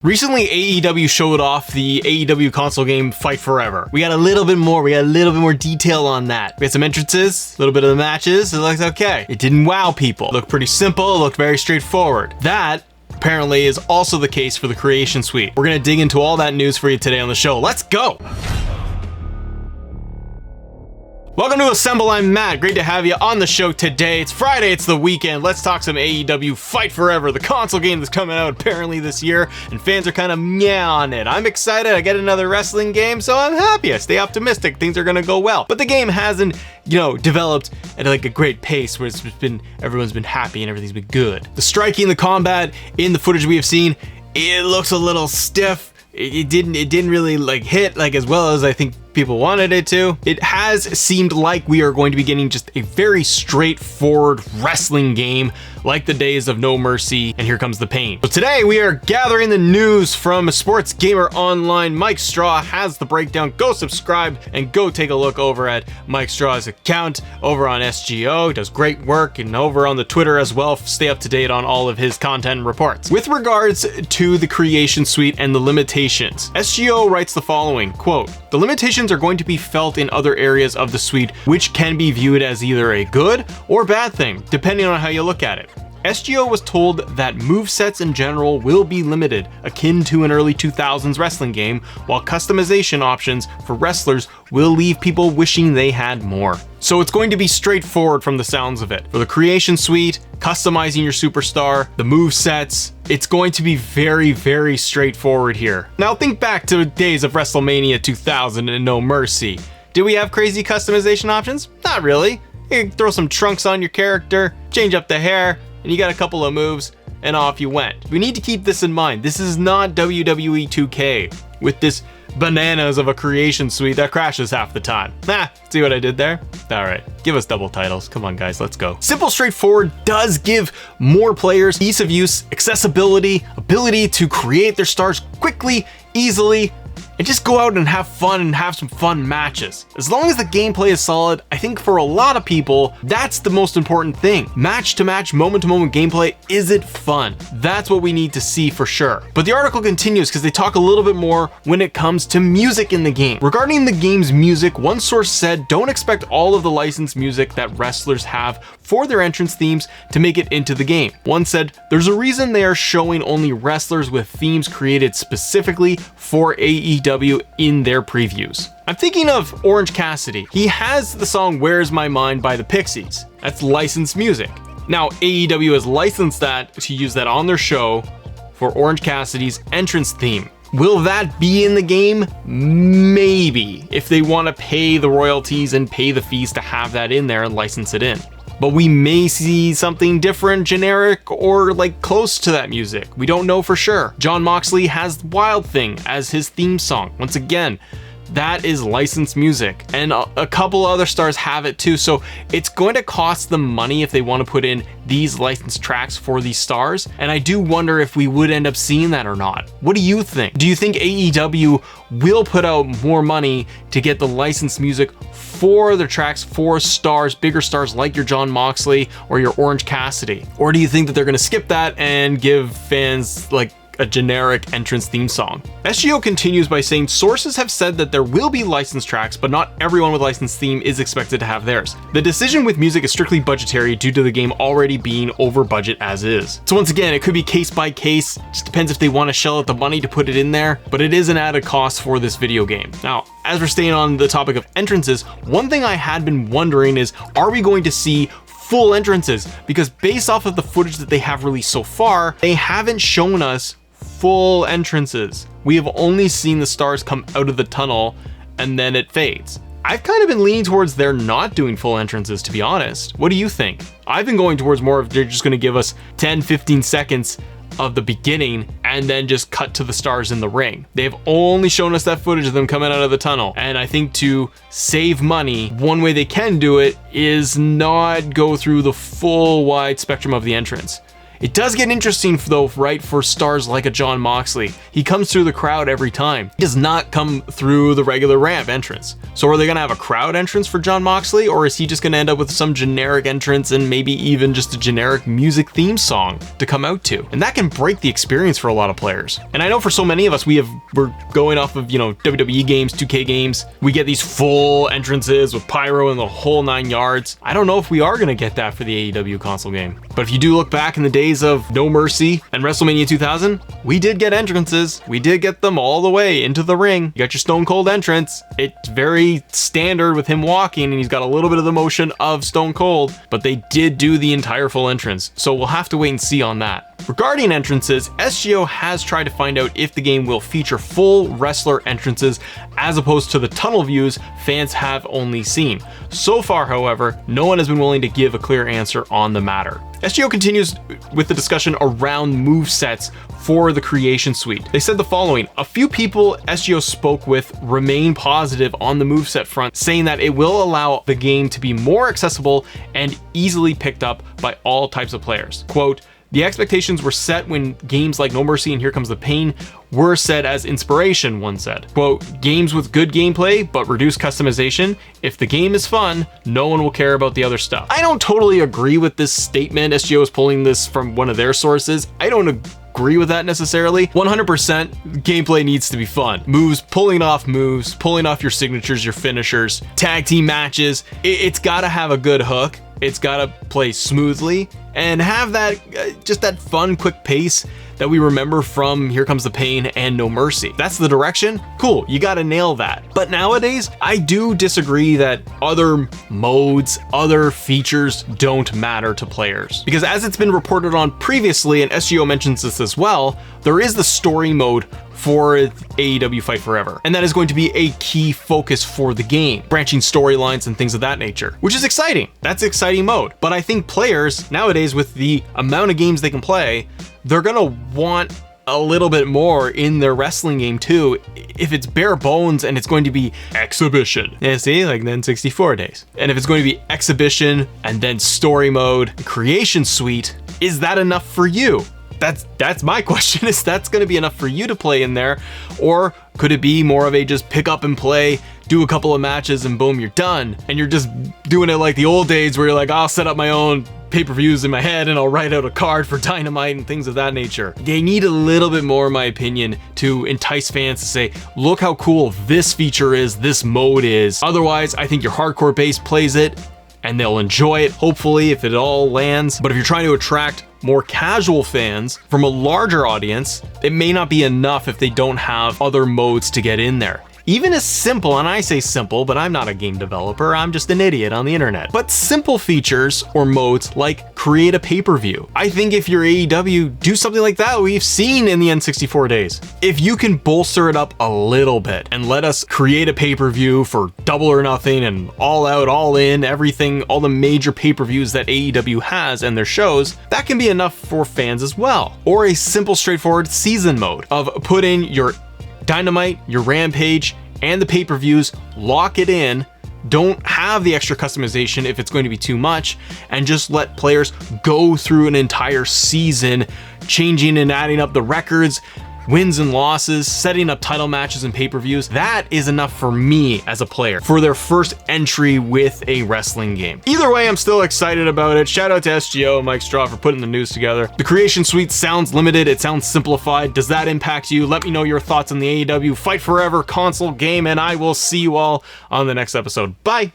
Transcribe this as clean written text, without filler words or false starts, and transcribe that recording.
Recently, AEW showed off the AEW Console Game Fight Forever. We got a little bit more detail on that. We had some entrances, a little bit of the matches. It looked okay. It didn't wow people. It looked pretty simple. It looked very straightforward. That apparently is also the case for the Creation Suite. We're gonna dig into all that news for you today on the show. Let's go! Welcome to Assemble, I'm Matt. Great to have you on the show today. It's Friday, it's the weekend. Let's talk some AEW Fight Forever, the console game that's coming out apparently this year, and fans are kind of meh on it. I'm excited, I get another wrestling game, so I'm happy. I stay optimistic, things are gonna go well. But the game hasn't, developed at like a great pace where everyone's been happy and everything's been good. The striking, the combat in the footage we have seen, it looks a little stiff. It didn't really hit as well as I think people wanted it to. It has seemed like we are going to be getting just a very straightforward wrestling game like the days of No Mercy and Here Comes the Pain. So today we are gathering the news from Sports Gamer Online. Mike Straw has the breakdown. Go subscribe and go take a look over at Mike Straw's account over on SGO. He does great work, and over on the Twitter as well. Stay up to date on all of his content and reports. With regards to the Creation Suite and the limitations, SGO writes the following, quote, "The limitations are going to be felt in other areas of the suite, which can be viewed as either a good or bad thing, depending on how you look at it. SGO was told that movesets in general will be limited, akin to an early 2000s wrestling game, while customization options for wrestlers will leave people wishing they had more." So it's going to be straightforward from the sounds of it. For the Creation Suite, customizing your superstar, the movesets, it's going to be very, very straightforward here. Now think back to the days of WrestleMania 2000 and No Mercy. Did we have crazy customization options? Not really. You can throw some trunks on your character, change up the hair, and you got a couple of moves, and off you went. We need to keep this in mind. This is not WWE 2K with this bananas of a Creation Suite that crashes half the time. See what I did there? All right, give us double titles. Come on, guys, let's go. Simple, straightforward does give more players ease of use, accessibility, ability to create their stars quickly, easily, and just go out and have fun and have some fun matches. As long as the gameplay is solid, I think for a lot of people, that's the most important thing. Match to match, moment to moment gameplay, is it fun? That's what we need to see for sure. But the article continues because they talk a little bit more when it comes to music in the game. Regarding the game's music, one source said, "Don't expect all of the licensed music that wrestlers have for their entrance themes to make it into the game." One said, "There's a reason they are showing only wrestlers with themes created specifically for AEW in their previews." I'm thinking of Orange Cassidy. He has the song Where's My Mind by the Pixies. That's licensed music. Now AEW has licensed that to use that on their show for Orange Cassidy's entrance theme. Will that be in the game? Maybe, if they want to pay the royalties and pay the fees to have that in there and license it in. But we may see something different, generic, or close to that music. We don't know for sure. Jon Moxley has Wild Thing as his theme song. Once again, that is licensed music, and a couple other stars have it too, so it's going to cost them money if they want to put in these licensed tracks for these stars, and I do wonder if we would end up seeing that or not. What do you think? Do you think AEW will put out more money to get the licensed music for their tracks for stars, bigger stars like your Jon Moxley or your Orange Cassidy? Or do you think that they're going to skip that and give fans a generic entrance theme song? SGO continues by saying sources have said that there will be licensed tracks, but not everyone with licensed theme is expected to have theirs. The decision with music is strictly budgetary due to the game already being over budget as is. So once again, it could be case by case, just depends if they want to shell out the money to put it in there, but it is an added cost for this video game. Now, as we're staying on the topic of entrances, one thing I had been wondering is, are we going to see full entrances? Because based off of the footage that they have released so far, they haven't shown us full entrances. We have only seen the stars come out of the tunnel and then it fades. I've kind of been leaning towards they're not doing full entrances, to be honest. What do you think? I've been going towards more of they're just going to give us 10-15 seconds of the beginning and then just cut to the stars in the ring. They've only shown us that footage of them coming out of the tunnel, and I think to save money, one way they can do it is not go through the full wide spectrum of the entrance. It does get interesting though, right, for stars like a Jon Moxley. He comes through the crowd every time. He does not come through the regular ramp entrance. So are they gonna have a crowd entrance for Jon Moxley, or is he just gonna end up with some generic entrance and maybe even just a generic music theme song to come out to? And that can break the experience for a lot of players. And I know for so many of us, we're going off of, WWE games, 2K games. We get these full entrances with pyro and the whole 9 yards. I don't know if we are gonna get that for the AEW console game. But if you do look back in the days of No Mercy and WrestleMania 2000, we did get entrances. We did get them all the way into the ring. You got your Stone Cold entrance. It's very standard with him walking, and he's got a little bit of the motion of Stone Cold, but they did do the entire full entrance. So we'll have to wait and see on that. Regarding entrances, SGO has tried to find out if the game will feature full wrestler entrances as opposed to the tunnel views fans have only seen. So far, however, no one has been willing to give a clear answer on the matter. SGO continues with the discussion around movesets for the Creation Suite. They said the following: a few people SGO spoke with remain positive on the moveset front, saying that it will allow the game to be more accessible and easily picked up by all types of players. Quote, "The expectations were set when games like No Mercy and Here Comes the Pain were set as inspiration," one said. Quote, "Games with good gameplay but reduced customization. If the game is fun, no one will care about the other stuff." I don't totally agree with this statement. SGO is pulling this from one of their sources. I don't agree with that necessarily. 100% gameplay needs to be fun. Pulling off your signatures, your finishers, tag team matches. It's gotta have a good hook. It's gotta play smoothly and have that just that fun, quick pace that we remember from Here Comes the Pain and No Mercy. That's the direction. Cool, you gotta nail that. But nowadays, I do disagree that other modes, other features don't matter to players. Because as it's been reported on previously, and SGO mentions this as well, there is the story mode for AEW Fight Forever, and that is going to be a key focus for the game, branching storylines and things of that nature, which is exciting. That's an exciting mode. But I think players nowadays, with the amount of games they can play, they're gonna want a little bit more in their wrestling game too. If it's bare bones and it's going to be exhibition, see, like then 64 days. And if it's going to be exhibition and then story mode, Creation Suite, is that enough for you? That's my question. Is that's going to be enough for you to play in there, or could it be more of a just pick up and play, do a couple of matches and boom, you're done, and you're just doing it like the old days where you're like, I'll set up my own pay-per-views in my head and I'll write out a card for Dynamite and things of that nature. They need a little bit more, in my opinion, to entice fans to say, look how cool this feature is, this mode is. Otherwise, I think your hardcore base plays it and they'll enjoy it, hopefully, if it all lands. But if you're trying to attract more casual fans from a larger audience, it may not be enough if they don't have other modes to get in there. Even as simple, and I say simple, but I'm not a game developer, I'm just an idiot on the internet. But simple features or modes like create a pay-per-view. I think if you're AEW, do something like that we've seen in the N64 days. If you can bolster it up a little bit and let us create a pay-per-view for Double or Nothing and All Out, All In, everything, all the major pay-per-views that AEW has and their shows, that can be enough for fans as well. Or a simple, straightforward season mode of put in your Dynamite, your Rampage, and the pay-per-views, lock it in, don't have the extra customization if it's going to be too much, and just let players go through an entire season, changing and adding up the records, wins and losses, setting up title matches and pay-per-views. That is enough for me as a player for their first entry with a wrestling game. Either way, I'm still excited about it. Shout out to SGO and Mike Straw for putting the news together. The Creation Suite sounds limited, it sounds simplified. Does that impact you? Let me know your thoughts on the AEW Fight Forever console game, and I will see you all on the next episode. Bye!